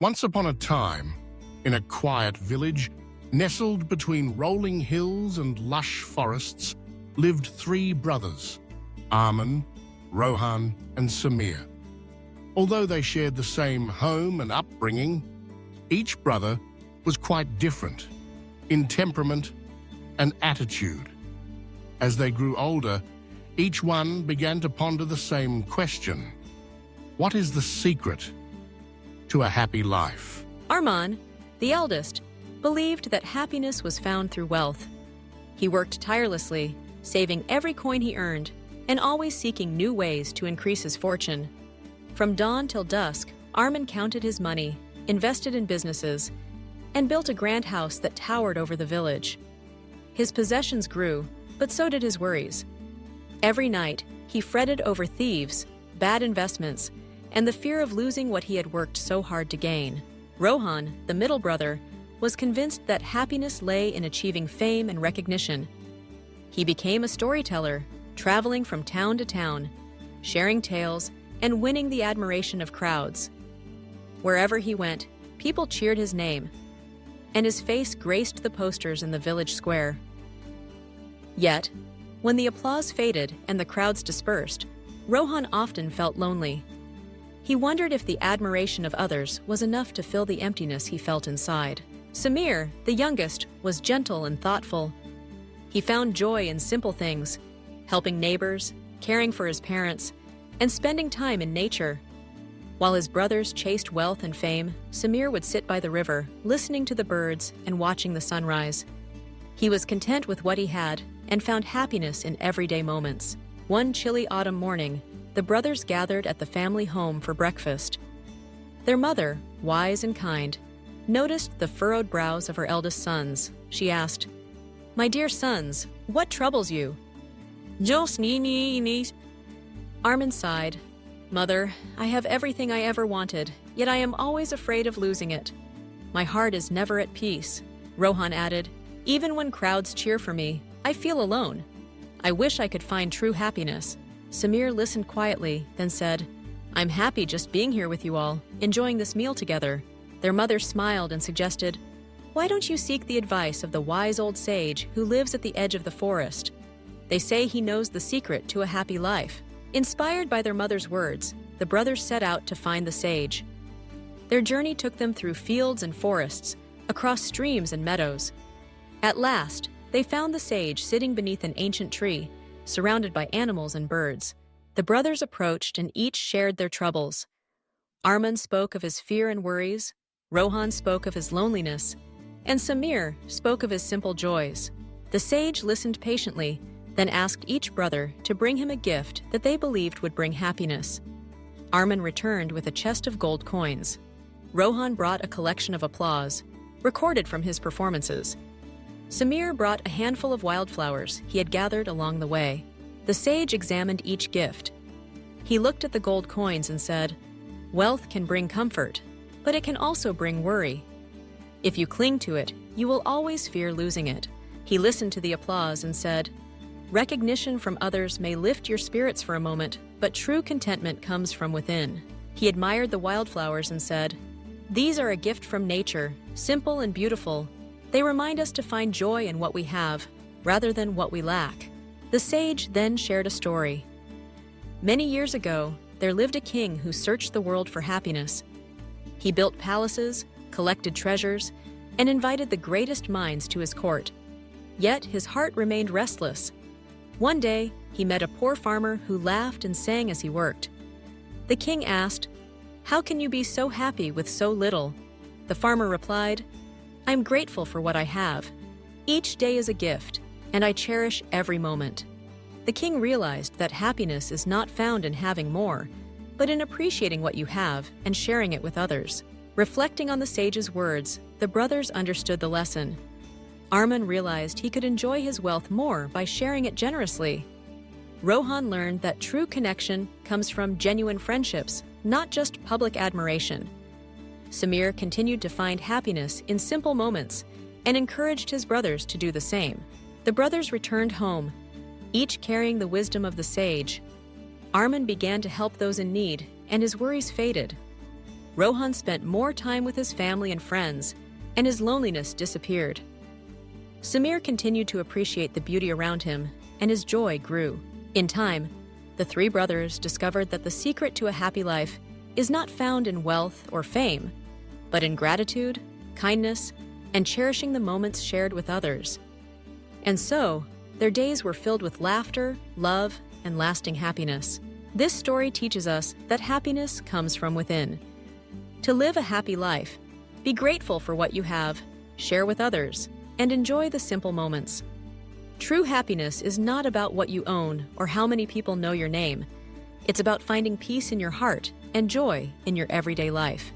Once upon a time, in a quiet village, nestled between rolling hills and lush forests, lived three brothers, Arman, Rohan, and Samir. Although they shared the same home and upbringing, each brother was quite different in temperament and attitude. As they grew older, each one began to ponder the same question: what is the secret to a happy life? Arman, the eldest, believed that happiness was found through wealth. He worked tirelessly, saving every coin he earned, and always seeking new ways to increase his fortune. From dawn till dusk, Arman counted his money, invested in businesses, and built a grand house that towered over the village. His possessions grew, but so did his worries. Every night, he fretted over thieves, bad investments, and the fear of losing what he had worked so hard to gain. Rohan, the middle brother, was convinced that happiness lay in achieving fame and recognition. He became a storyteller, traveling from town to town, sharing tales and winning the admiration of crowds. Wherever he went, people cheered his name, and his face graced the posters in the village square. Yet, when the applause faded and the crowds dispersed, Rohan often felt lonely. He wondered if the admiration of others was enough to fill the emptiness he felt inside. Samir, the youngest, was gentle and thoughtful. He found joy in simple things, helping neighbors, caring for his parents, and spending time in nature. While his brothers chased wealth and fame, Samir would sit by the river, listening to the birds and watching the sunrise. He was content with what he had and found happiness in everyday moments. One chilly autumn morning, the brothers gathered at the family home for breakfast. Their mother, wise and kind, noticed the furrowed brows of her eldest sons. She asked, "My dear sons, what troubles you?" Arman sighed. "Mother, I have everything I ever wanted, yet I am always afraid of losing it. My heart is never at peace." Rohan added, "Even when crowds cheer for me, I feel alone. I wish I could find true happiness." Samir listened quietly, then said, "I'm happy just being here with you all, enjoying this meal together." Their mother smiled and suggested, "Why don't you seek the advice of the wise old sage who lives at the edge of the forest? They say he knows the secret to a happy life." Inspired by their mother's words, the brothers set out to find the sage. Their journey took them through fields and forests, across streams and meadows. At last, they found the sage sitting beneath an ancient tree, surrounded by animals and birds. The brothers approached and each shared their troubles. Arman spoke of his fear and worries, Rohan spoke of his loneliness, and Samir spoke of his simple joys. The sage listened patiently, then asked each brother to bring him a gift that they believed would bring happiness. Arman returned with a chest of gold coins. Rohan brought a collection of applause, recorded from his performances. Samir brought a handful of wildflowers he had gathered along the way. The sage examined each gift. He looked at the gold coins and said, "Wealth can bring comfort, but it can also bring worry. If you cling to it, you will always fear losing it." He listened to the applause and said, "Recognition from others may lift your spirits for a moment, but true contentment comes from within." He admired the wildflowers and said, "These are a gift from nature, simple and beautiful. They remind us to find joy in what we have, rather than what we lack." The sage then shared a story. Many years ago, there lived a king who searched the world for happiness. He built palaces, collected treasures, and invited the greatest minds to his court. Yet his heart remained restless. One day, he met a poor farmer who laughed and sang as he worked. The king asked, "How can you be so happy with so little?" The farmer replied, "I'm grateful for what I have. Each day is a gift, and I cherish every moment." The king realized that happiness is not found in having more, but in appreciating what you have and sharing it with others. Reflecting on the sage's words, the brothers understood the lesson. Arman realized he could enjoy his wealth more by sharing it generously. Rohan learned that true connection comes from genuine friendships, not just public admiration. Samir continued to find happiness in simple moments and encouraged his brothers to do the same. The brothers returned home, each carrying the wisdom of the sage. Arman began to help those in need, and his worries faded. Rohan spent more time with his family and friends, and his loneliness disappeared. Samir continued to appreciate the beauty around him, and his joy grew. In time, the three brothers discovered that the secret to a happy life is not found in wealth or fame, but in gratitude, kindness, and cherishing the moments shared with others. And so, their days were filled with laughter, love, and lasting happiness. This story teaches us that happiness comes from within. To live a happy life, be grateful for what you have, share with others, and enjoy the simple moments. True happiness is not about what you own or how many people know your name. It's about finding peace in your heart and joy in your everyday life.